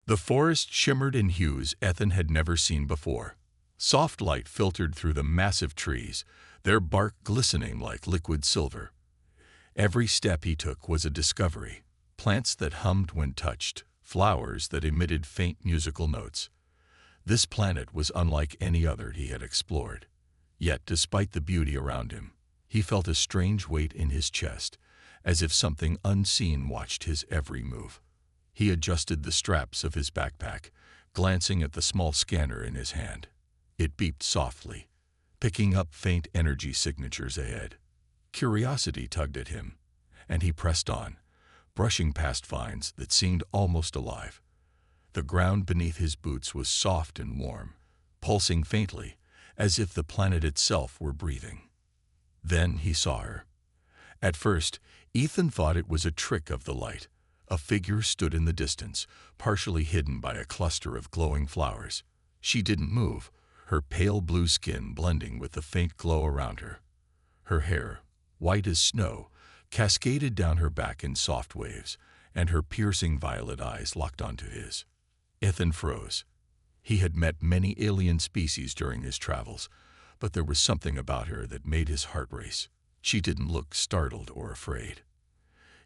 The forest shimmered in hues Ethan had never seen before. Soft light filtered through the massive trees, their bark glistening like liquid silver. Every step he took was a discovery. Plants that hummed when touched, flowers that emitted faint musical notes. This planet was unlike any other he had explored. Yet, despite the beauty around him, he felt a strange weight in his chest, as if something unseen watched his every move. He adjusted the straps of his backpack, glancing at the small scanner in his hand. It beeped softly, picking up faint energy signatures ahead. Curiosity tugged at him, and he pressed on, brushing past vines that seemed almost alive. The ground beneath his boots was soft and warm, pulsing faintly, as if the planet itself were breathing. Then he saw her. At first, Ethan thought it was a trick of the light. A figure stood in the distance, partially hidden by a cluster of glowing flowers. She didn't move, her pale blue skin blending with the faint glow around her. Her hair, white as snow, cascaded down her back in soft waves, and her piercing violet eyes locked onto his. Ethan froze. He had met many alien species during his travels, but there was something about her that made his heart race. She didn't look startled or afraid.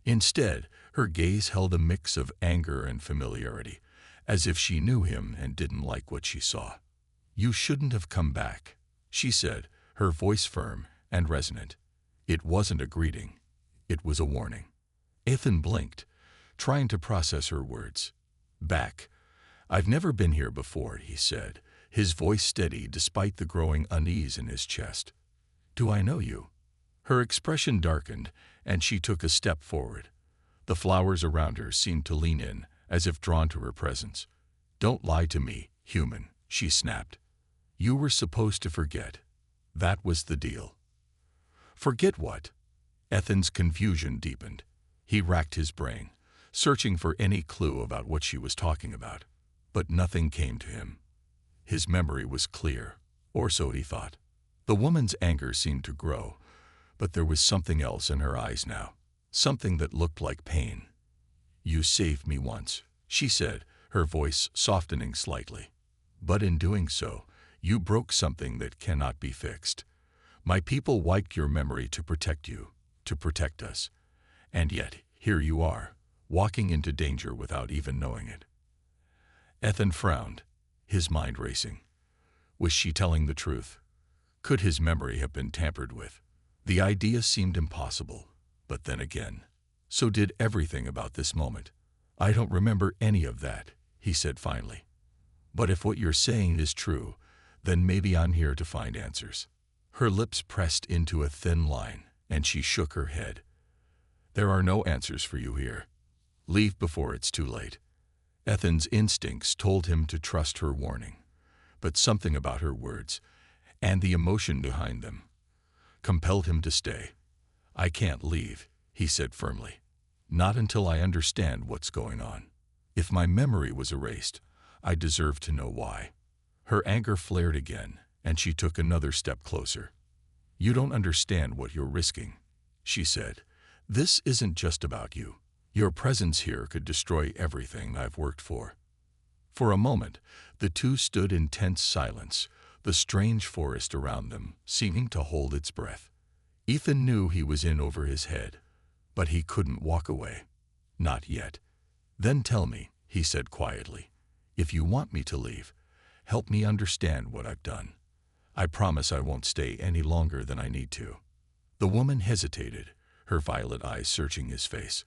Instead, her gaze held a mix of anger and familiarity, as if she knew him and didn't like what she saw. "You shouldn't have come back," she said, her voice firm and resonant. It wasn't a greeting. It was a warning. Ethan blinked, trying to process her words. "Back. I've never been here before," he said, his voice steady despite the growing unease in his chest. "Do I know you?" Her expression darkened, and she took a step forward. The flowers around her seemed to lean in, as if drawn to her presence. "Don't lie to me, human," she snapped. "You were supposed to forget. That was the deal." "Forget what?" Ethan's confusion deepened. He racked his brain, searching for any clue about what she was talking about. But nothing came to him. His memory was clear, or so he thought. The woman's anger seemed to grow, but there was something else in her eyes now, something that looked like pain. "You saved me once," she said, her voice softening slightly. "But in doing so, you broke something that cannot be fixed. My people wiped your memory to protect you, to protect us. And yet, here you are, walking into danger without even knowing it." Ethan frowned, his mind racing. Was she telling the truth? Could his memory have been tampered with? The idea seemed impossible, but then again, so did everything about this moment. "I don't remember any of that," he said finally. "But if what you're saying is true, then maybe I'm here to find answers." Her lips pressed into a thin line, and she shook her head. "There are no answers for you here. Leave before it's too late." Ethan's instincts told him to trust her warning, but something about her words, and the emotion behind them, compelled him to stay. "I can't leave," he said firmly. "Not until I understand what's going on. If my memory was erased, I deserve to know why." Her anger flared again, and she took another step closer. "You don't understand what you're risking," she said. "This isn't just about you. Your presence here could destroy everything I've worked for." For a moment, the two stood in tense silence, the strange forest around them seeming to hold its breath. Ethan knew he was in over his head, but he couldn't walk away. Not yet. "Then tell me," he said quietly. "If you want me to leave, help me understand what I've done. I promise I won't stay any longer than I need to." The woman hesitated, her violet eyes searching his face.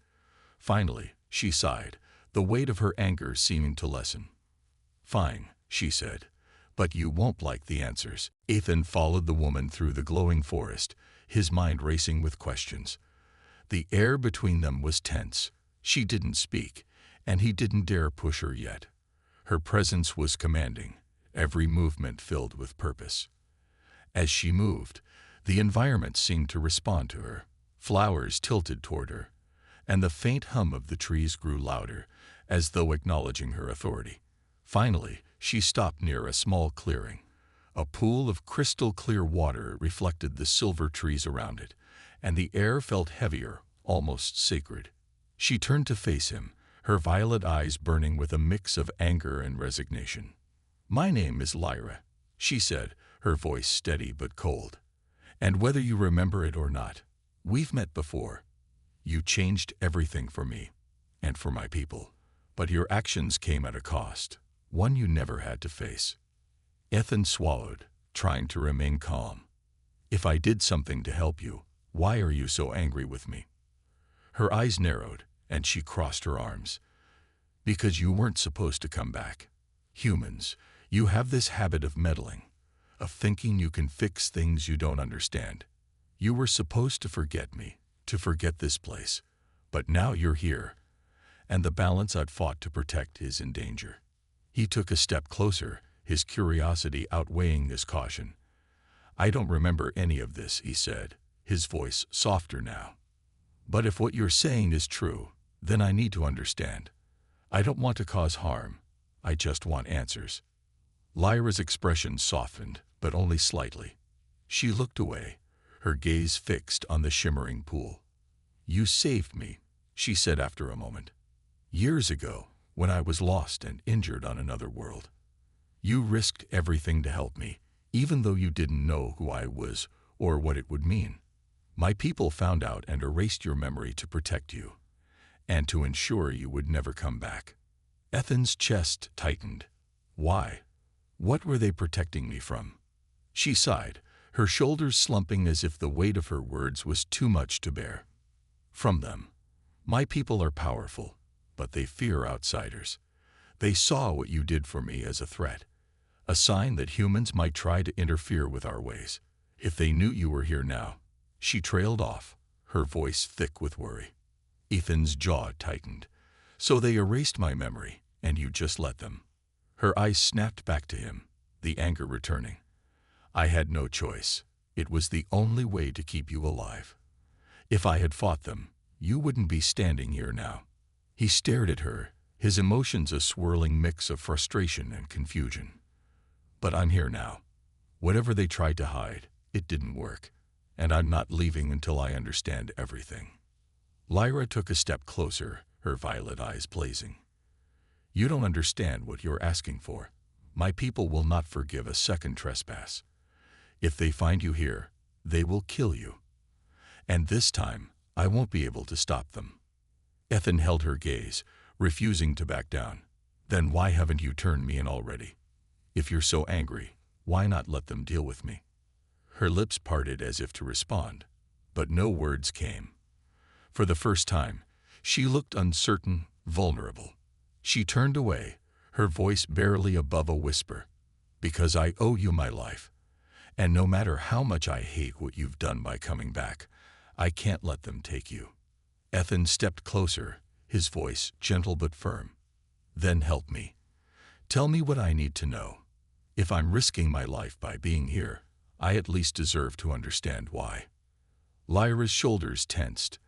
Finally, she sighed, the weight of her anger seeming to lessen. "Fine," she said, "but you won't like the answers." Ethan followed the woman through the glowing forest, his mind racing with questions. The air between them was tense. She didn't speak, and he didn't dare push her yet. Her presence was commanding, every movement filled with purpose. As she moved, the environment seemed to respond to her. Flowers tilted toward her, and the faint hum of the trees grew louder, as though acknowledging her authority. Finally, she stopped near a small clearing. A pool of crystal-clear water reflected the silver trees around it, and the air felt heavier, almost sacred. She turned to face him, her violet eyes burning with a mix of anger and resignation. "My name is Lyra," she said, her voice steady but cold. "And whether you remember it or not, we've met before. You changed everything for me and for my people. But your actions came at a cost, one you never had to face." Ethan swallowed, trying to remain calm. "If I did something to help you, why are you so angry with me?" Her eyes narrowed, and she crossed her arms. "Because you weren't supposed to come back. Humans, you have this habit of meddling, of thinking you can fix things you don't understand. You were supposed to forget me, to forget this place. But now you're here, and the balance I'd fought to protect is in danger." He took a step closer, his curiosity outweighing his caution. "I don't remember any of this," he said, his voice softer now. "But if what you're saying is true, then I need to understand. I don't want to cause harm. I just want answers." Lyra's expression softened, but only slightly. She looked away, her gaze fixed on the shimmering pool. "You saved me," she said after a moment. "Years ago, when I was lost and injured on another world. You risked everything to help me, even though you didn't know who I was or what it would mean. My people found out and erased your memory to protect you, and to ensure you would never come back." Ethan's chest tightened. "Why? What were they protecting me from?" She sighed, her shoulders slumping as if the weight of her words was too much to bear. "From them. My people are powerful, but they fear outsiders. They saw what you did for me as a threat, a sign that humans might try to interfere with our ways. If they knew you were here now." She trailed off, her voice thick with worry. Ethan's jaw tightened. "So they erased my memory, and you just let them?" Her eyes snapped back to him, the anger returning. "I had no choice. It was the only way to keep you alive. If I had fought them, you wouldn't be standing here now." He stared at her, his emotions a swirling mix of frustration and confusion. "But I'm here now. Whatever they tried to hide, it didn't work, and I'm not leaving until I understand everything." Lyra took a step closer, her violet eyes blazing. "You don't understand what you're asking for. My people will not forgive a second trespass. If they find you here, they will kill you. And this time, I won't be able to stop them." Ethan held her gaze, refusing to back down. "Then why haven't you turned me in already? If you're so angry, why not let them deal with me?" Her lips parted as if to respond, but no words came. For the first time, she looked uncertain, vulnerable. She turned away, her voice barely above a whisper. "Because I owe you my life. And no matter how much I hate what you've done by coming back, I can't let them take you." Ethan stepped closer, his voice gentle but firm. "Then help me. Tell me what I need to know. If I'm risking my life by being here, I at least deserve to understand why." Lyra's shoulders tensed,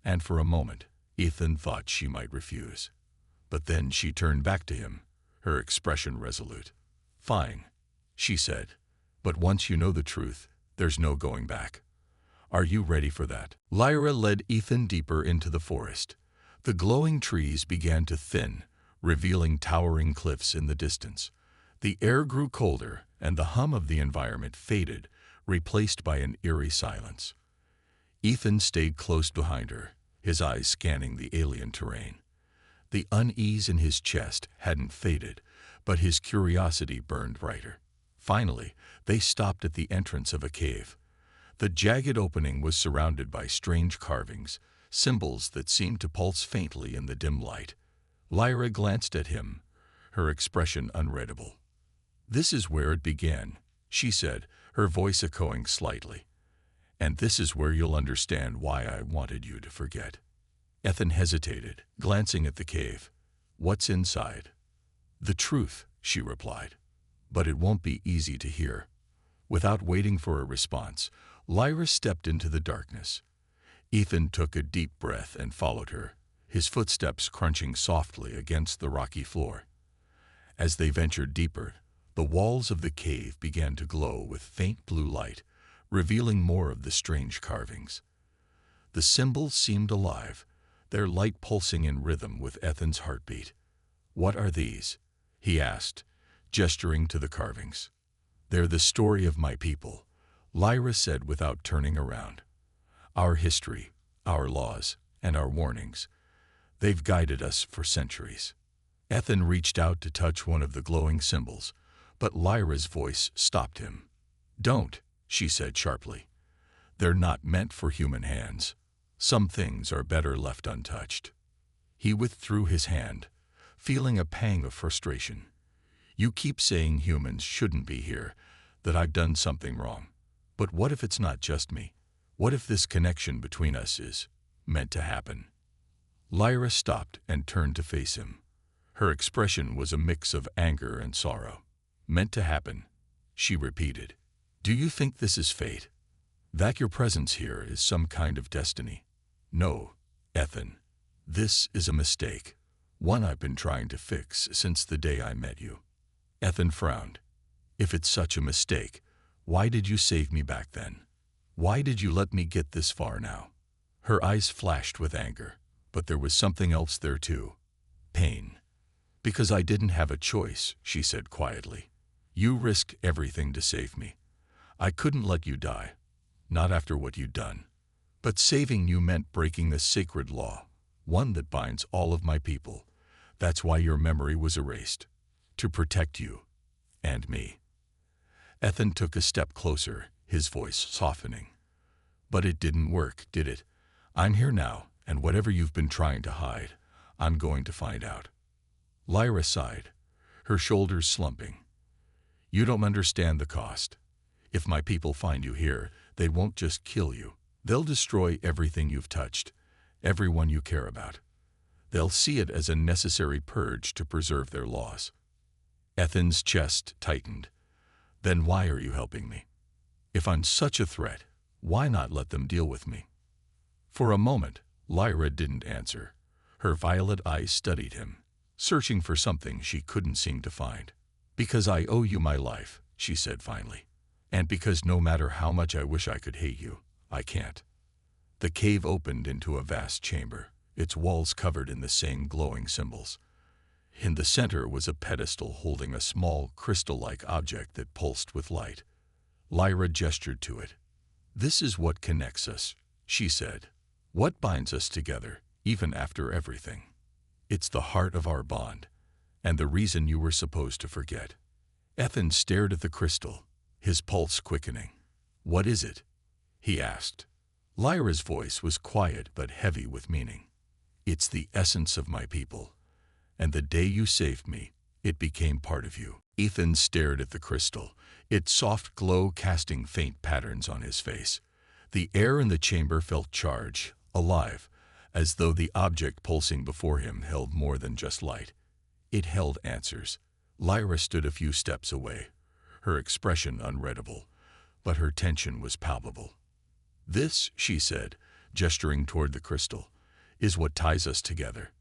and for a moment, Ethan thought she might refuse. But then she turned back to him, her expression resolute. "Fine," she said. "But once you know the truth, there's no going back. Are you ready for that?" Lyra led Ethan deeper into the forest. The glowing trees began to thin, revealing towering cliffs in the distance. The air grew colder, and the hum of the environment faded, replaced by an eerie silence. Ethan stayed close behind her, his eyes scanning the alien terrain. The unease in his chest hadn't faded, but his curiosity burned brighter. Finally, they stopped at the entrance of a cave. The jagged opening was surrounded by strange carvings, symbols that seemed to pulse faintly in the dim light. Lyra glanced at him, her expression unreadable. "This is where it began," she said, her voice echoing slightly. "And this is where you'll understand why I wanted you to forget." Ethan hesitated, glancing at the cave. "What's inside?" "The truth," she replied. "But it won't be easy to hear." Without waiting for a response, Lyra stepped into the darkness. Ethan took a deep breath and followed her, his footsteps crunching softly against the rocky floor. As they ventured deeper, the walls of the cave began to glow with faint blue light, revealing more of the strange carvings. The symbols seemed alive, their light pulsing in rhythm with Ethan's heartbeat. "What are these?" he asked, gesturing to the carvings. "They're the story of my people," Lyra said without turning around. "Our history, our laws, and our warnings. They've guided us for centuries." Ethan reached out to touch one of the glowing symbols, but Lyra's voice stopped him. "Don't," she said sharply. "They're not meant for human hands. Some things are better left untouched." He withdrew his hand, feeling a pang of frustration. "You keep saying humans shouldn't be here, that I've done something wrong. But what if it's not just me? What if this connection between us is meant to happen?" Lyra stopped and turned to face him. Her expression was a mix of anger and sorrow. "Meant to happen," she repeated. "Do you think this is fate? That your presence here is some kind of destiny?" "No, Ethan. This is a mistake. One I've been trying to fix since the day I met you." Ethan frowned. "If it's such a mistake, why did you save me back then? Why did you let me get this far now?" Her eyes flashed with anger, but there was something else there too. Pain. "Because I didn't have a choice," she said quietly. "You risked everything to save me. I couldn't let you die, not after what you'd done. But saving you meant breaking the sacred law, one that binds all of my people. That's why your memory was erased. To protect you. And me." Ethan took a step closer, his voice softening. "But it didn't work, did it? I'm here now, and whatever you've been trying to hide, I'm going to find out." Lyra sighed, her shoulders slumping. "You don't understand the cost. If my people find you here, they won't just kill you. They'll destroy everything you've touched, everyone you care about. They'll see it as a necessary purge to preserve their laws." Ethan's chest tightened. "Then why are you helping me? If I'm such a threat, why not let them deal with me?" For a moment, Lyra didn't answer. Her violet eyes studied him, searching for something she couldn't seem to find. "Because I owe you my life," she said finally. "And because no matter how much I wish I could hate you, I can't." The cave opened into a vast chamber, its walls covered in the same glowing symbols. In the center was a pedestal holding a small, crystal-like object that pulsed with light. Lyra gestured to it. "This is what connects us," she said. "What binds us together, even after everything. It's the heart of our bond, and the reason you were supposed to forget." Ethan stared at the crystal, his pulse quickening. "What is it?" he asked. Lyra's voice was quiet but heavy with meaning. "It's the essence of my people, and the day you saved me, it became part of you." Ethan stared at the crystal, its soft glow casting faint patterns on his face. The air in the chamber felt charged, alive, as though the object pulsing before him held more than just light. It held answers. Lyra stood a few steps away, her expression unreadable, but her tension was palpable. "This," she said, gesturing toward the crystal, "is what ties us together.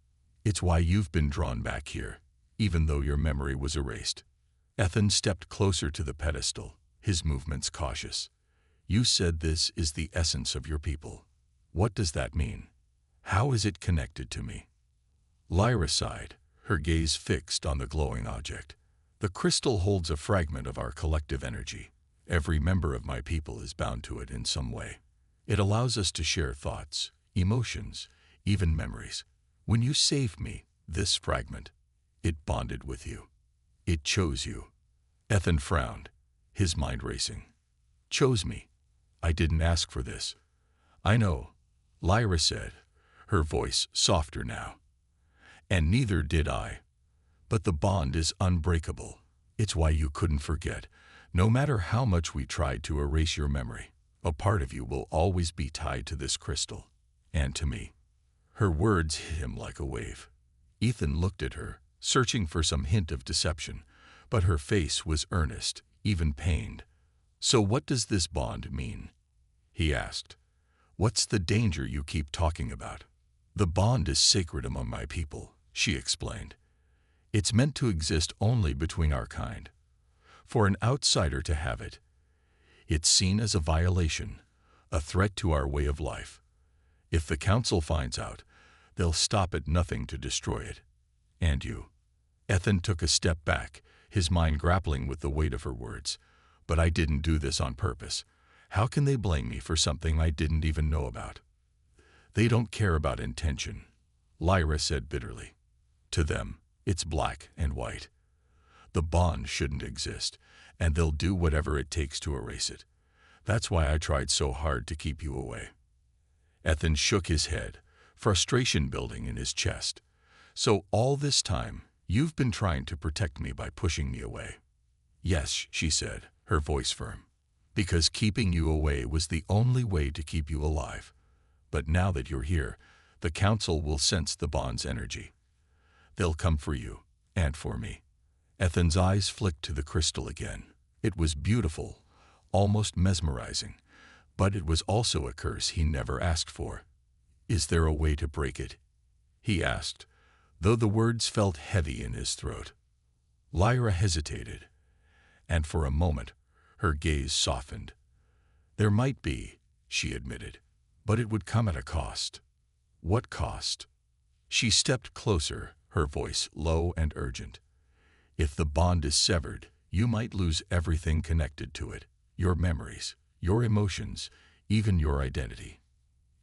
It's why you've been drawn back here, even though your memory was erased." Ethan stepped closer to the pedestal, his movements cautious. "You said this is the essence of your people. What does that mean? How is it connected to me?" Lyra sighed, her gaze fixed on the glowing object. "The crystal holds a fragment of our collective energy. Every member of my people is bound to it in some way. It allows us to share thoughts, emotions, even memories. When you saved me, this fragment, it bonded with you. It chose you." Ethan frowned, his mind racing. "Chose me? I didn't ask for this." "I know," Lyra said, her voice softer now. "And neither did I. But the bond is unbreakable. It's why you couldn't forget. No matter how much we tried to erase your memory, a part of you will always be tied to this crystal, and to me." Her words hit him like a wave. Ethan looked at her, searching for some hint of deception, but her face was earnest, even pained. "So what does this bond mean?" he asked. "What's the danger you keep talking about?" "The bond is sacred among my people," she explained. "It's meant to exist only between our kind. For an outsider to have it, it's seen as a violation, a threat to our way of life. If the council finds out, They'll stop at nothing to destroy it. And you. Ethan took a step back, his mind grappling with the weight of her words. But I didn't do this on purpose. How can they blame me for something I didn't even know about? They don't care about intention, Lyra said bitterly. To them, it's black and white. The bond shouldn't exist, and they'll do whatever it takes to erase it. That's why I tried so hard to keep you away. Ethan shook his head, frustration building in his chest. So all this time, you've been trying to protect me by pushing me away. Yes, she said, her voice firm. Because keeping you away was the only way to keep you alive. But now that you're here, the Council will sense the bond's energy. They'll come for you, and for me. Ethan's eyes flicked to the crystal again. It was beautiful, almost mesmerizing, but it was also a curse he never asked for. Is there a way to break it? He asked, though the words felt heavy in his throat. Lyra hesitated, and for a moment, her gaze softened. There might be, she admitted, but it would come at a cost. What cost? She stepped closer, her voice low and urgent. If the bond is severed, you might lose everything connected to it, your memories, your emotions, even your identity.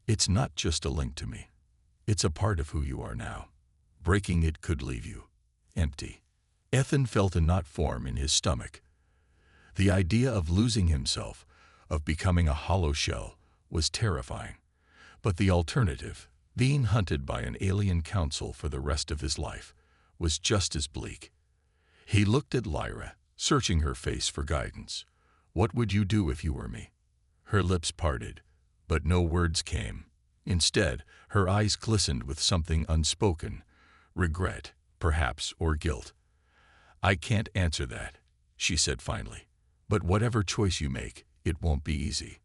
It's not just a link to me. It's a part of who you are now. Breaking it could leave you empty. Ethan felt a knot form in his stomach. The idea of losing himself, of becoming a hollow shell, was terrifying. But the alternative, being hunted by an alien council for the rest of his life, was just as bleak. He looked at Lyra, searching her face for guidance. What would you do if you were me? Her lips parted, but no words came. Instead, her eyes glistened with something unspoken, regret, perhaps, or guilt. I can't answer that, she said finally. But whatever choice you make, it won't be easy.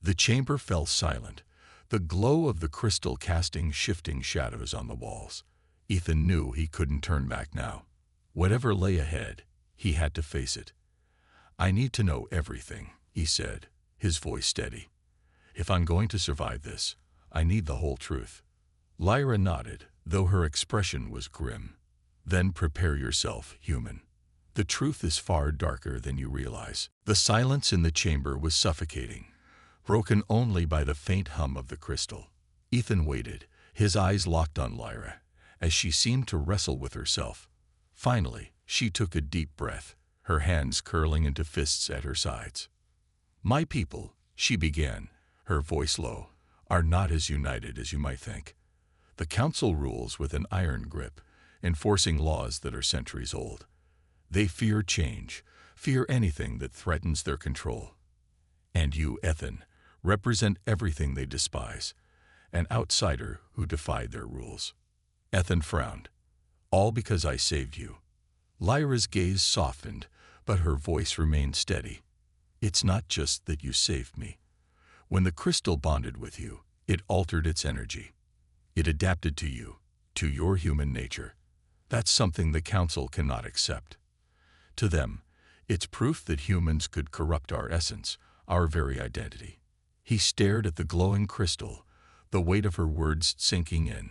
The chamber fell silent, the glow of the crystal casting shifting shadows on the walls. Ethan knew he couldn't turn back now. Whatever lay ahead, he had to face it. I need to know everything, he said, his voice steady. If I'm going to survive this, I need the whole truth. Lyra nodded, though her expression was grim. Then prepare yourself, human. The truth is far darker than you realize. The silence in the chamber was suffocating, broken only by the faint hum of the crystal. Ethan waited, his eyes locked on Lyra, as she seemed to wrestle with herself. Finally, she took a deep breath, her hands curling into fists at her sides. My people, she began, her voice low, are not as united as you might think. The Council rules with an iron grip, enforcing laws that are centuries old. They fear change, fear anything that threatens their control. And you, Ethan, represent everything they despise, an outsider who defied their rules. Ethan frowned. All because I saved you. Lyra's gaze softened, but her voice remained steady. It's not just that you saved me. When the crystal bonded with you, it altered its energy. It adapted to you, to your human nature. That's something the Council cannot accept. To them, it's proof that humans could corrupt our essence, our very identity. He stared at the glowing crystal, the weight of her words sinking in.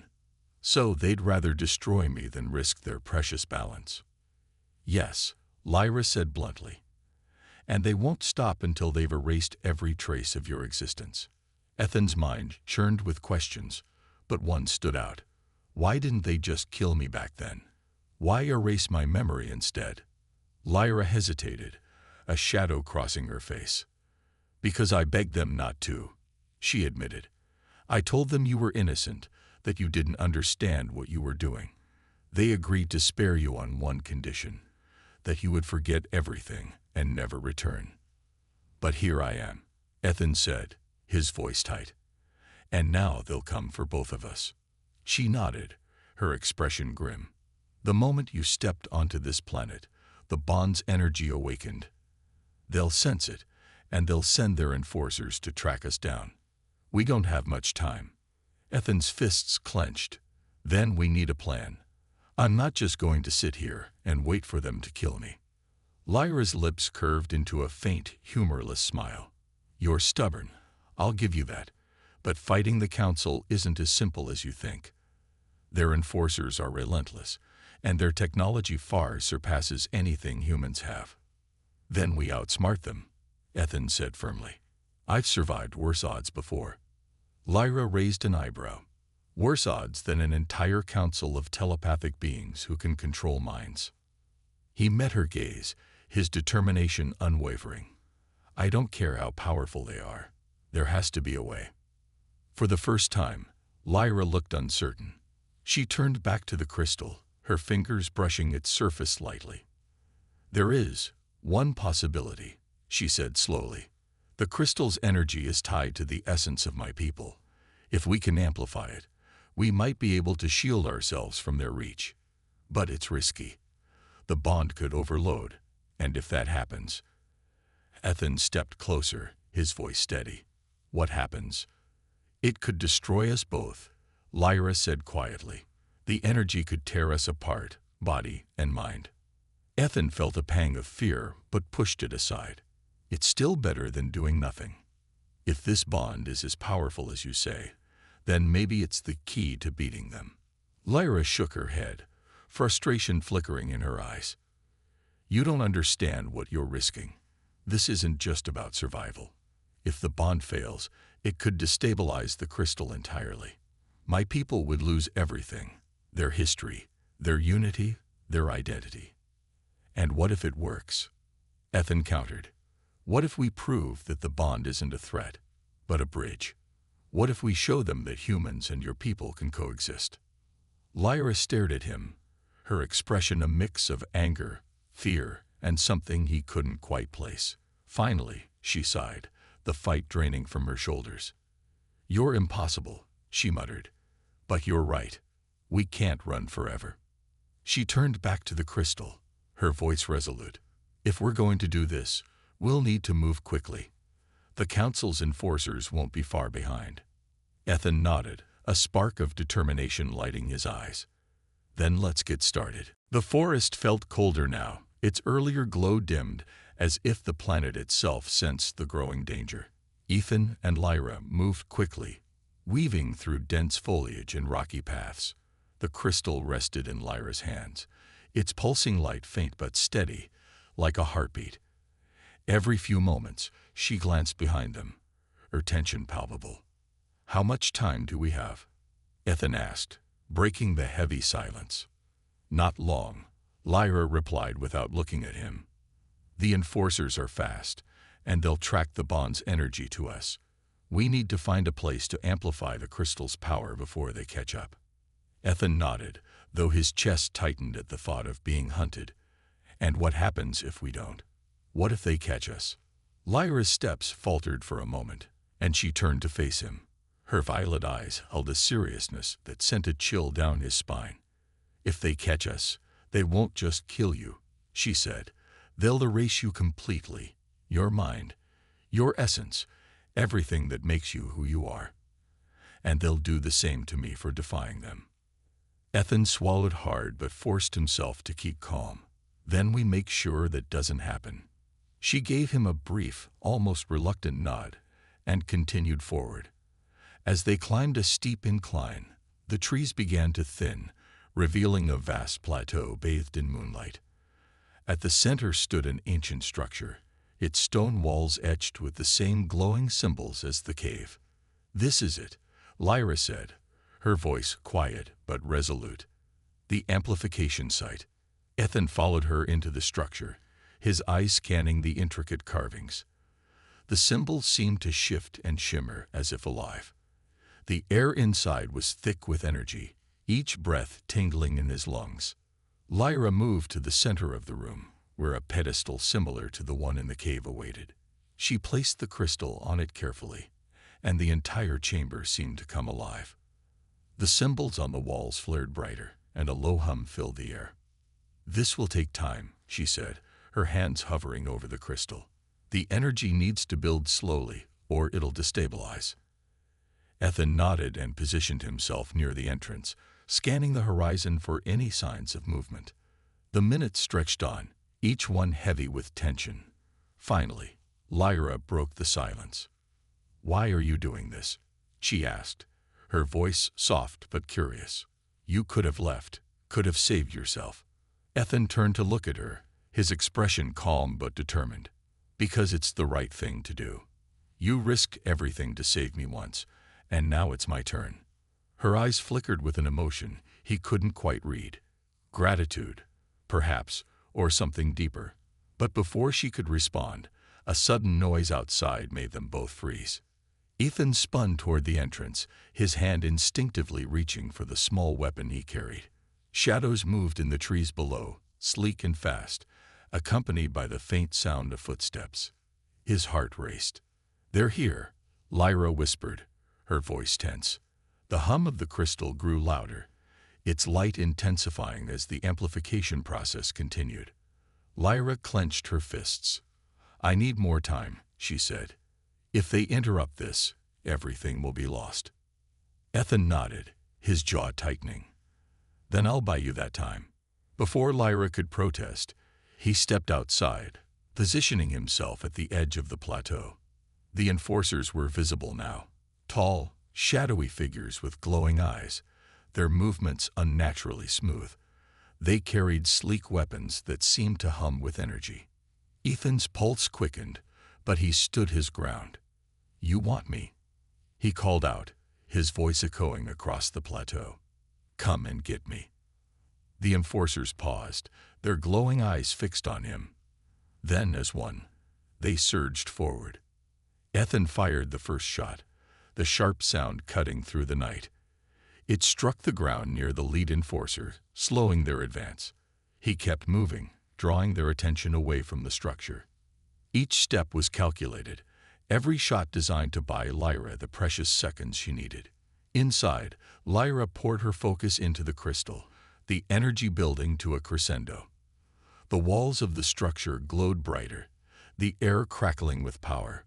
So they'd rather destroy me than risk their precious balance. Yes, Lyra said bluntly. And they won't stop until they've erased every trace of your existence. Ethan's mind churned with questions, but one stood out. Why didn't they just kill me back then? Why erase my memory instead? Lyra hesitated, a shadow crossing her face. Because I begged them not to, she admitted. I told them you were innocent, that you didn't understand what you were doing. They agreed to spare you on one condition, that you would forget everything and never return. But here I am, Ethan said, his voice tight. And now they'll come for both of us. She nodded, her expression grim. The moment you stepped onto this planet, the bond's energy awakened. They'll sense it, and they'll send their enforcers to track us down. We don't have much time. Ethan's fists clenched. Then we need a plan. I'm not just going to sit here and wait for them to kill me. Lyra's lips curved into a faint, humorless smile. You're stubborn, I'll give you that. But fighting the Council isn't as simple as you think. Their enforcers are relentless, and their technology far surpasses anything humans have. Then we outsmart them, Ethan said firmly. I've survived worse odds before. Lyra raised an eyebrow. Worse odds than an entire council of telepathic beings who can control minds. He met her gaze, his determination unwavering. I don't care how powerful they are. There has to be a way. For the first time, Lyra looked uncertain. She turned back to the crystal, her fingers brushing its surface lightly. There is one possibility, she said slowly. The crystal's energy is tied to the essence of my people. If we can amplify it, we might be able to shield ourselves from their reach. But it's risky. The bond could overload, and if that happens... Ethan stepped closer, his voice steady. What happens? It could destroy us both, Lyra said quietly. The energy could tear us apart, body and mind. Ethan felt a pang of fear, but pushed it aside. It's still better than doing nothing. If this bond is as powerful as you say, then maybe it's the key to beating them. Lyra shook her head, frustration flickering in her eyes. You don't understand what you're risking. This isn't just about survival. If the bond fails, it could destabilize the crystal entirely. My people would lose everything, their history, their unity, their identity. And what if it works? Ethan countered. What if we prove that the bond isn't a threat, but a bridge? What if we show them that humans and your people can coexist? Lyra stared at him, her expression a mix of anger, fear, and something he couldn't quite place. Finally, she sighed, the fight draining from her shoulders. You're impossible, she muttered. But you're right. We can't run forever. She turned back to the crystal, her voice resolute. If we're going to do this, we'll need to move quickly. The council's enforcers won't be far behind. Ethan nodded, a spark of determination lighting his eyes. Then let's get started. The forest felt colder now, its earlier glow dimmed, as if the planet itself sensed the growing danger. Ethan and Lyra moved quickly, weaving through dense foliage and rocky paths. The crystal rested in Lyra's hands, its pulsing light faint but steady, like a heartbeat. Every few moments, she glanced behind them, her tension palpable. How much time do we have? Ethan asked, breaking the heavy silence. Not long, Lyra replied without looking at him. The enforcers are fast, and they'll track the bond's energy to us. We need to find a place to amplify the crystal's power before they catch up. Ethan nodded, though his chest tightened at the thought of being hunted. And what happens if we don't? What if they catch us? Lyra's steps faltered for a moment, and she turned to face him. Her violet eyes held a seriousness that sent a chill down his spine. If they catch us, they won't just kill you, she said. They'll erase you completely. Your mind, your essence, everything that makes you who you are. And they'll do the same to me for defying them. Ethan swallowed hard but forced himself to keep calm. Then we make sure that doesn't happen. She gave him a brief, almost reluctant nod, and continued forward. As they climbed a steep incline, the trees began to thin, revealing a vast plateau bathed in moonlight. At the center stood an ancient structure, its stone walls etched with the same glowing symbols as the cave. This is it, Lyra said, her voice quiet but resolute. The amplification site. Ethan followed her into the structure, his eyes scanning the intricate carvings. The symbols seemed to shift and shimmer as if alive. The air inside was thick with energy, each breath tingling in his lungs. Lyra moved to the center of the room, where a pedestal similar to the one in the cave awaited. She placed the crystal on it carefully, and the entire chamber seemed to come alive. The symbols on the walls flared brighter, and a low hum filled the air. This will take time, she said, her hands hovering over the crystal. The energy needs to build slowly, or it'll destabilize. Ethan nodded and positioned himself near the entrance, scanning the horizon for any signs of movement. The minutes stretched on, each one heavy with tension. Finally, Lyra broke the silence. "Why are you doing this?" she asked, her voice soft but curious. You could have left, could have saved yourself. Ethan turned to look at her, his expression calm but determined. Because it's the right thing to do. You risked everything to save me once, and now it's my turn. Her eyes flickered with an emotion he couldn't quite read. Gratitude, perhaps, or something deeper. But before she could respond, a sudden noise outside made them both freeze. Ethan spun toward the entrance, his hand instinctively reaching for the small weapon he carried. Shadows moved in the trees below, sleek and fast, accompanied by the faint sound of footsteps. His heart raced. "They're here," Lyra whispered, her voice tense. The hum of the crystal grew louder, its light intensifying as the amplification process continued. Lyra clenched her fists. "I need more time," she said. "If they interrupt this, everything will be lost." Ethan nodded, his jaw tightening. "Then I'll buy you that time." Before Lyra could protest, he stepped outside, positioning himself at the edge of the plateau. The enforcers were visible now, tall, shadowy figures with glowing eyes, their movements unnaturally smooth. They carried sleek weapons that seemed to hum with energy. Ethan's pulse quickened, but he stood his ground. "You want me?" he called out, his voice echoing across the plateau. "Come and get me." The enforcers paused, their glowing eyes fixed on him. Then, as one, they surged forward. Ethan fired the first shot, the sharp sound cutting through the night. It struck the ground near the lead enforcer, slowing their advance. He kept moving, drawing their attention away from the structure. Each step was calculated, every shot designed to buy Lyra the precious seconds she needed. Inside, Lyra poured her focus into the crystal, the energy building to a crescendo. The walls of the structure glowed brighter, the air crackling with power.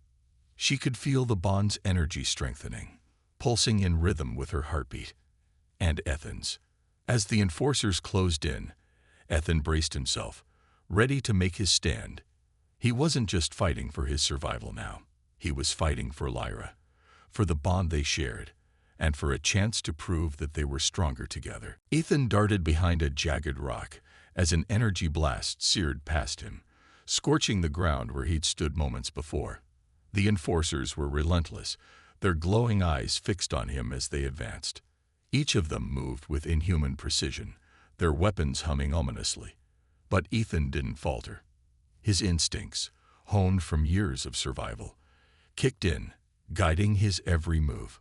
She could feel the bond's energy strengthening, pulsing in rhythm with her heartbeat. And Ethan's. As the enforcers closed in, Ethan braced himself, ready to make his stand. He wasn't just fighting for his survival now. He was fighting for Lyra, for the bond they shared, and for a chance to prove that they were stronger together. Ethan darted behind a jagged rock as an energy blast seared past him, scorching the ground where he'd stood moments before. The enforcers were relentless, their glowing eyes fixed on him as they advanced. Each of them moved with inhuman precision, their weapons humming ominously. But Ethan didn't falter. His instincts, honed from years of survival, kicked in, guiding his every move.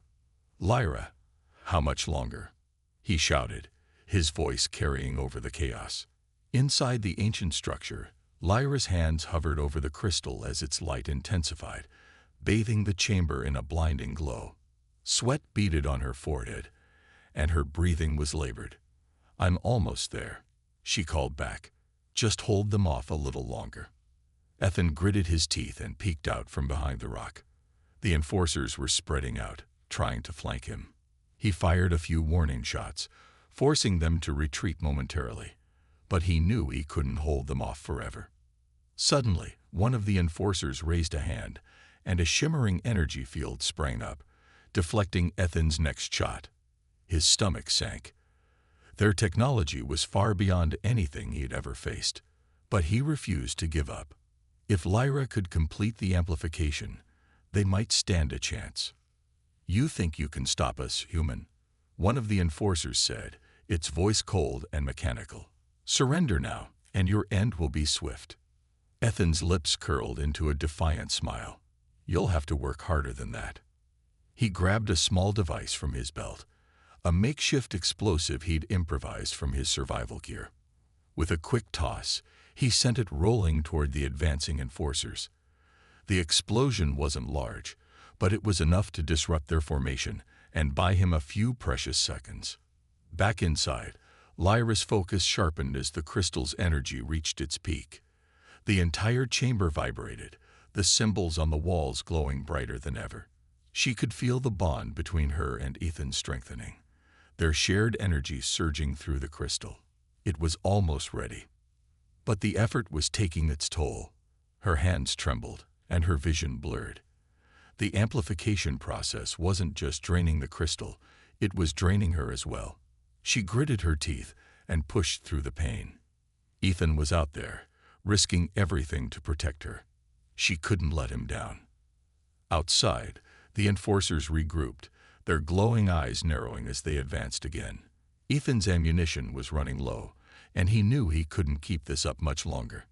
"Lyra, how much longer?" he shouted, his voice carrying over the chaos. Inside the ancient structure, Lyra's hands hovered over the crystal as its light intensified, bathing the chamber in a blinding glow. Sweat beaded on her forehead, and her breathing was labored. "I'm almost there," she called back. "Just hold them off a little longer." Ethan gritted his teeth and peeked out from behind the rock. The enforcers were spreading out, trying to flank him. He fired a few warning shots, forcing them to retreat momentarily, but he knew he couldn't hold them off forever. Suddenly, one of the enforcers raised a hand, and a shimmering energy field sprang up, deflecting Ethan's next shot. His stomach sank. Their technology was far beyond anything he'd ever faced, but he refused to give up. If Lyra could complete the amplification, they might stand a chance. "You think you can stop us, human?" one of the enforcers said, its voice cold and mechanical. "Surrender now, and your end will be swift." Ethan's lips curled into a defiant smile. "You'll have to work harder than that." He grabbed a small device from his belt, a makeshift explosive he'd improvised from his survival gear. With a quick toss, he sent it rolling toward the advancing enforcers. The explosion wasn't large, but it was enough to disrupt their formation and buy him a few precious seconds. Back inside, Lyra's focus sharpened as the crystal's energy reached its peak. The entire chamber vibrated, the symbols on the walls glowing brighter than ever. She could feel the bond between her and Ethan strengthening, their shared energy surging through the crystal. It was almost ready. But the effort was taking its toll. Her hands trembled, and her vision blurred. The amplification process wasn't just draining the crystal, it was draining her as well. She gritted her teeth and pushed through the pain. Ethan was out there, risking everything to protect her. She couldn't let him down. Outside, the enforcers regrouped, their glowing eyes narrowing as they advanced again. Ethan's ammunition was running low, and he knew he couldn't keep this up much longer.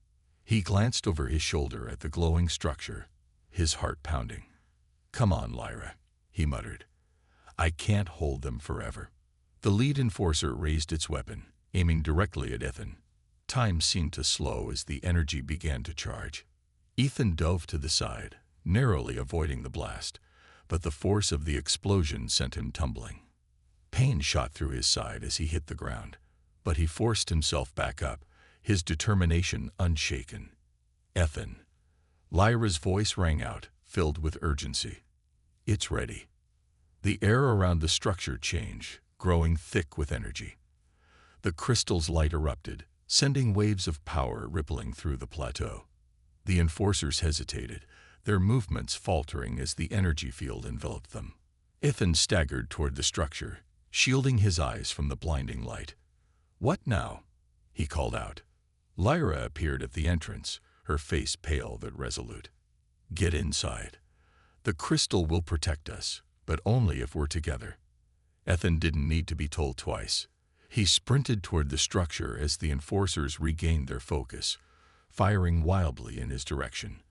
He glanced over his shoulder at the glowing structure, his heart pounding. "Come on, Lyra," he muttered. "I can't hold them forever." The lead enforcer raised its weapon, aiming directly at Ethan. Time seemed to slow as the energy began to charge. Ethan dove to the side, narrowly avoiding the blast, but the force of the explosion sent him tumbling. Pain shot through his side as he hit the ground, but he forced himself back up, his determination unshaken. "Ethan." Lyra's voice rang out, filled with urgency. "It's ready." The air around the structure changed, growing thick with energy. The crystal's light erupted, sending waves of power rippling through the plateau. The enforcers hesitated, their movements faltering as the energy field enveloped them. Ethan staggered toward the structure, shielding his eyes from the blinding light. "What now?" he called out. Lyra appeared at the entrance, her face pale but resolute. "Get inside. The crystal will protect us, but only if we're together." Ethan didn't need to be told twice. He sprinted toward the structure as the enforcers regained their focus, firing wildly in his direction.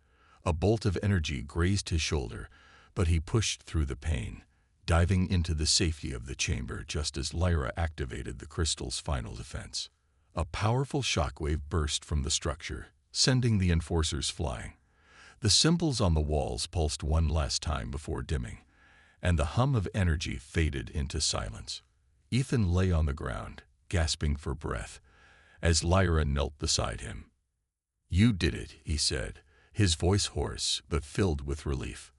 A bolt of energy grazed his shoulder, but he pushed through the pain, diving into the safety of the chamber just as Lyra activated the crystal's final defense. A powerful shockwave burst from the structure, sending the enforcers flying. The symbols on the walls pulsed one last time before dimming, and the hum of energy faded into silence. Ethan lay on the ground, gasping for breath, as Lyra knelt beside him. "You did it," he said, his voice hoarse but filled with relief.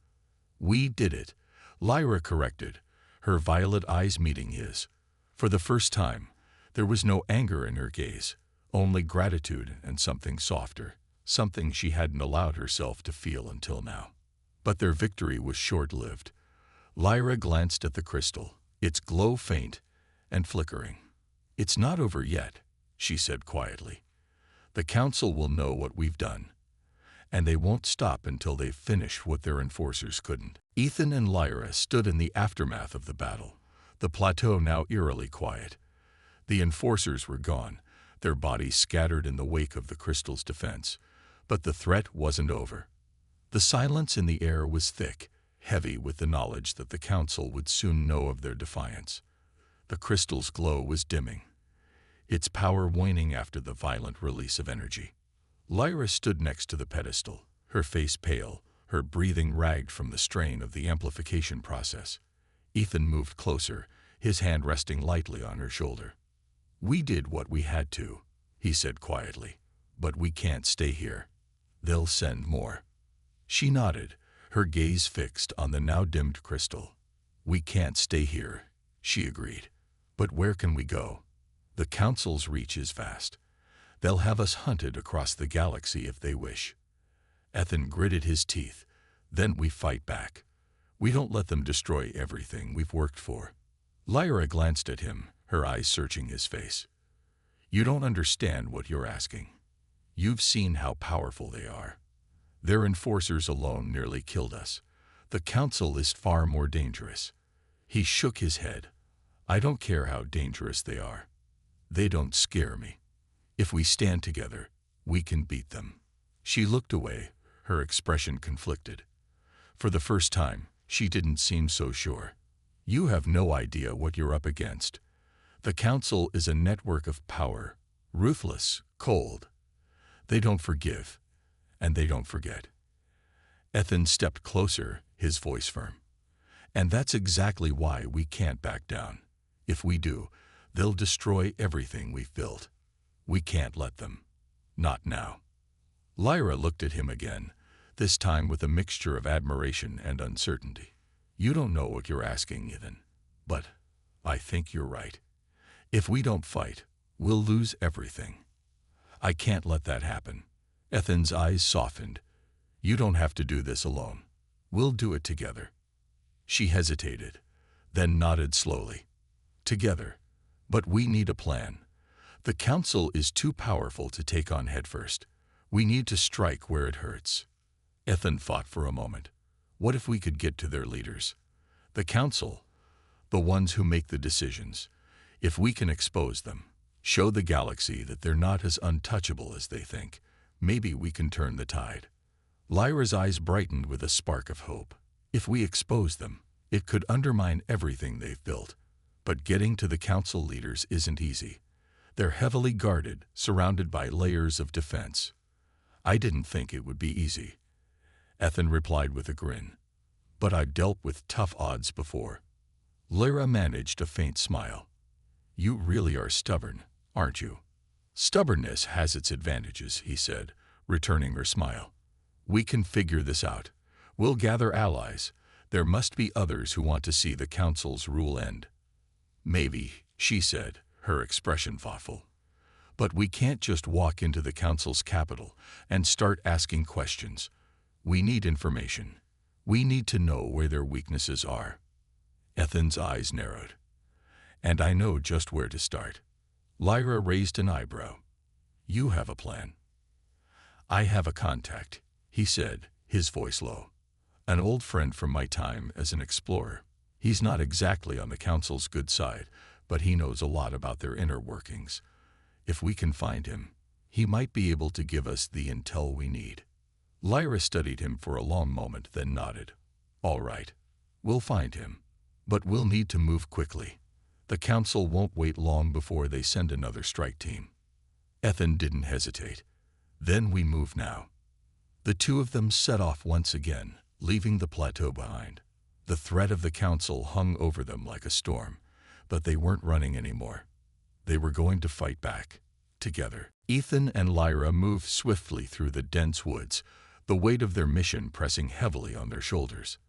"We did it," Lyra corrected, her violet eyes meeting his. For the first time, there was no anger in her gaze, only gratitude and something softer, something she hadn't allowed herself to feel until now. But their victory was short-lived. Lyra glanced at the crystal, its glow faint and flickering. "It's not over yet," she said quietly. "The council will know what we've done, and they won't stop until they've finished what their enforcers couldn't." Ethan and Lyra stood in the aftermath of the battle, the plateau now eerily quiet. The enforcers were gone, their bodies scattered in the wake of the crystal's defense, but the threat wasn't over. The silence in the air was thick, heavy with the knowledge that the council would soon know of their defiance. The crystal's glow was dimming, its power waning after the violent release of energy. Lyra stood next to the pedestal, her face pale, her breathing ragged from the strain of the amplification process. Ethan moved closer, his hand resting lightly on her shoulder. "We did what we had to," he said quietly, "but we can't stay here. They'll send more." She nodded, her gaze fixed on the now dimmed crystal. "We can't stay here," she agreed. "But where can we go? The council's reach is vast. They'll have us hunted across the galaxy if they wish." Ethan gritted his teeth. "Then we fight back. We don't let them destroy everything we've worked for." Lyra glanced at him, her eyes searching his face. "You don't understand what you're asking. You've seen how powerful they are. Their enforcers alone nearly killed us. The council is far more dangerous." He shook his head. "I don't care how dangerous they are. They don't scare me. If we stand together, we can beat them." She looked away, her expression conflicted. For the first time, she didn't seem so sure. "You have no idea what you're up against. The council is a network of power, ruthless, cold. They don't forgive, and they don't forget." Ethan stepped closer, his voice firm. "And that's exactly why we can't back down. If we do, they'll destroy everything we've built. We can't let them. Not now." Lyra looked at him again, this time with a mixture of admiration and uncertainty. "You don't know what you're asking, Ethan, but I think you're right. If we don't fight, we'll lose everything. I can't let that happen." Ethan's eyes softened. "You don't have to do this alone. We'll do it together." She hesitated, then nodded slowly. "Together. But we need a plan. The council is too powerful to take on headfirst. We need to strike where it hurts. Ethan thought for a moment. What if we could get to their leaders? The council, the ones who make the decisions. If we can expose them, show the galaxy that they're not as untouchable as they think, maybe we can turn the tide. Lyra's eyes brightened with a spark of hope. If we expose them, it could undermine everything they've built. But getting to the council leaders isn't easy. They're heavily guarded, surrounded by layers of defense. I didn't think it would be easy. Ethan replied with a grin. But I've dealt with tough odds before. Lyra managed a faint smile. You really are stubborn, aren't you? Stubbornness has its advantages, he said, returning her smile. We can figure this out. We'll gather allies. There must be others who want to see the council's rule end. Maybe, she said, her expression thoughtful. But we can't just walk into the council's capital and start asking questions. We need information. We need to know where their weaknesses are. Ethan's eyes narrowed. And I know just where to start. Lyra raised an eyebrow. You have a plan. I have a contact, he said, his voice low. An old friend from my time as an explorer. He's not exactly on the council's good side, but he knows a lot about their inner workings. If we can find him, he might be able to give us the intel we need. Lyra studied him for a long moment, then nodded. All right, we'll find him. But we'll need to move quickly. The council won't wait long before they send another strike team. Ethan didn't hesitate. Then we move now. The two of them set off once again, leaving the plateau behind. The threat of the council hung over them like a storm, but they weren't running anymore. They were going to fight back, together. Ethan and Lyra moved swiftly through the dense woods, the weight of their mission pressing heavily on their shoulders.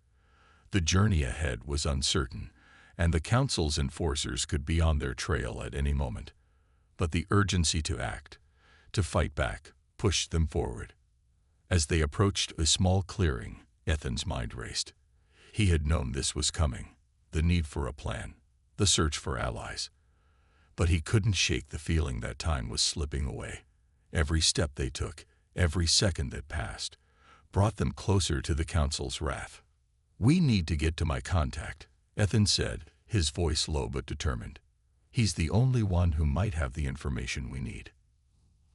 The journey ahead was uncertain, and the council's enforcers could be on their trail at any moment. But the urgency to act, to fight back, pushed them forward. As they approached a small clearing, Ethan's mind raced. He had known this was coming, the need for a plan, the search for allies. But he couldn't shake the feeling that time was slipping away. Every step they took, every second that passed, brought them closer to the council's wrath. We need to get to my contact, Ethan said, his voice low but determined. He's the only one who might have the information we need.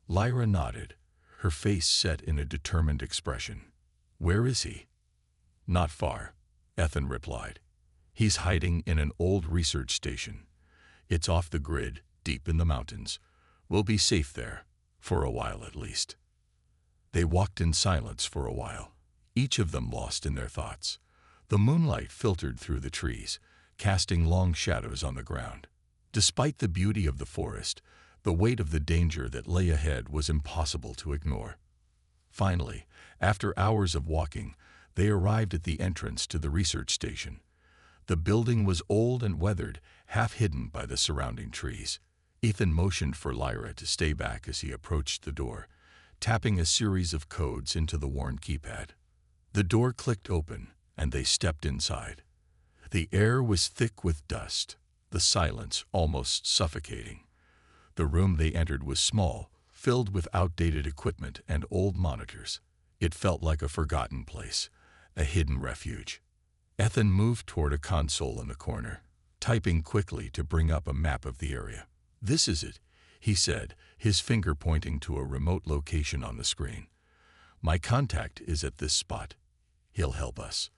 Lyra nodded, her face set in a determined expression. Where is he? Not far, Ethan replied. He's hiding in an old research station. It's off the grid, deep in the mountains. We'll be safe there, for a while at least. They walked in silence for a while, each of them lost in their thoughts. The moonlight filtered through the trees, casting long shadows on the ground. Despite the beauty of the forest, the weight of the danger that lay ahead was impossible to ignore. Finally, after hours of walking, they arrived at the entrance to the research station. The building was old and weathered, half hidden by the surrounding trees. Ethan motioned for Lyra to stay back as he approached the door, tapping a series of codes into the worn keypad. The door clicked open, and they stepped inside. The air was thick with dust, the silence almost suffocating. The room they entered was small, filled with outdated equipment and old monitors. It felt like a forgotten place, a hidden refuge. Ethan moved toward a console in the corner, typing quickly to bring up a map of the area. This is it, he said, his finger pointing to a remote location on the screen. My contact is at this spot. He'll help us.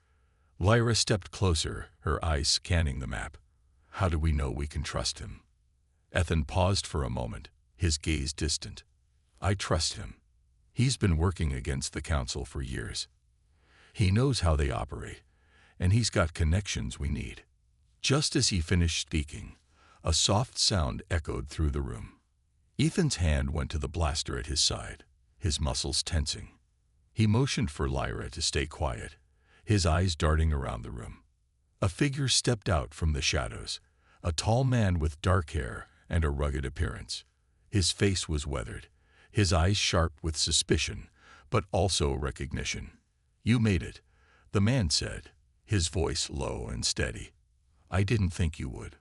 Lyra stepped closer, her eyes scanning the map. How do we know we can trust him? Ethan paused for a moment, his gaze distant. I trust him. He's been working against the council for years. He knows how they operate, and he's got connections we need. Just as he finished speaking, a soft sound echoed through the room. Ethan's hand went to the blaster at his side, his muscles tensing. He motioned for Lyra to stay quiet, his eyes darting around the room. A figure stepped out from the shadows, a tall man with dark hair and a rugged appearance. His face was weathered, his eyes sharp with suspicion, but also recognition. You made it, the man said, his voice low and steady. I didn't think you would.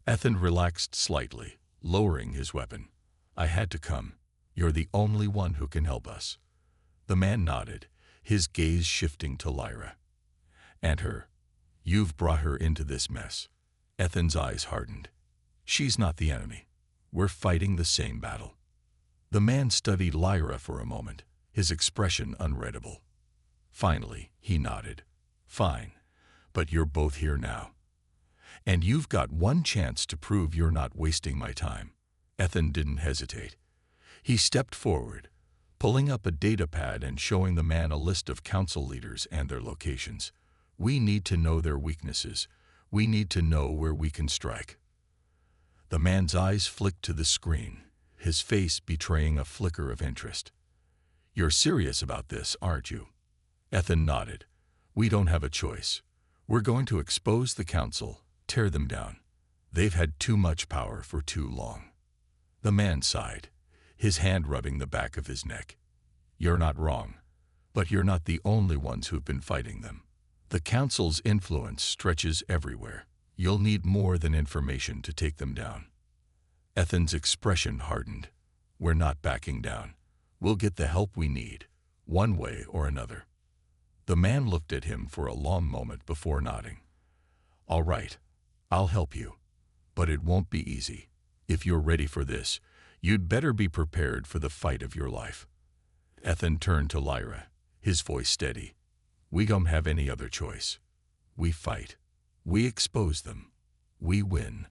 Ethan relaxed slightly, lowering his weapon. I had to come. You're the only one who can help us. The man nodded, his gaze shifting to Lyra. And her. You've brought her into this mess. Ethan's eyes hardened. She's not the enemy. We're fighting the same battle. The man studied Lyra for a moment, his expression unreadable. Finally, he nodded. Fine, but you're both here now. And you've got one chance to prove you're not wasting my time. Ethan didn't hesitate. He stepped forward, pulling up a data pad and showing the man a list of council leaders and their locations. We need to know their weaknesses. We need to know where we can strike. The man's eyes flicked to the screen, his face betraying a flicker of interest. You're serious about this, aren't you? Ethan nodded. We don't have a choice. We're going to expose the council, tear them down. They've had too much power for too long. The man sighed, his hand rubbing the back of his neck. You're not wrong, but you're not the only ones who've been fighting them. The council's influence stretches everywhere. You'll need more than information to take them down. Ethan's expression hardened. We're not backing down. We'll get the help we need, one way or another. The man looked at him for a long moment before nodding. All right, I'll help you, but it won't be easy. If you're ready for this, you'd better be prepared for the fight of your life. Ethan turned to Lyra, his voice steady. We don't have any other choice. We fight. We expose them. We win.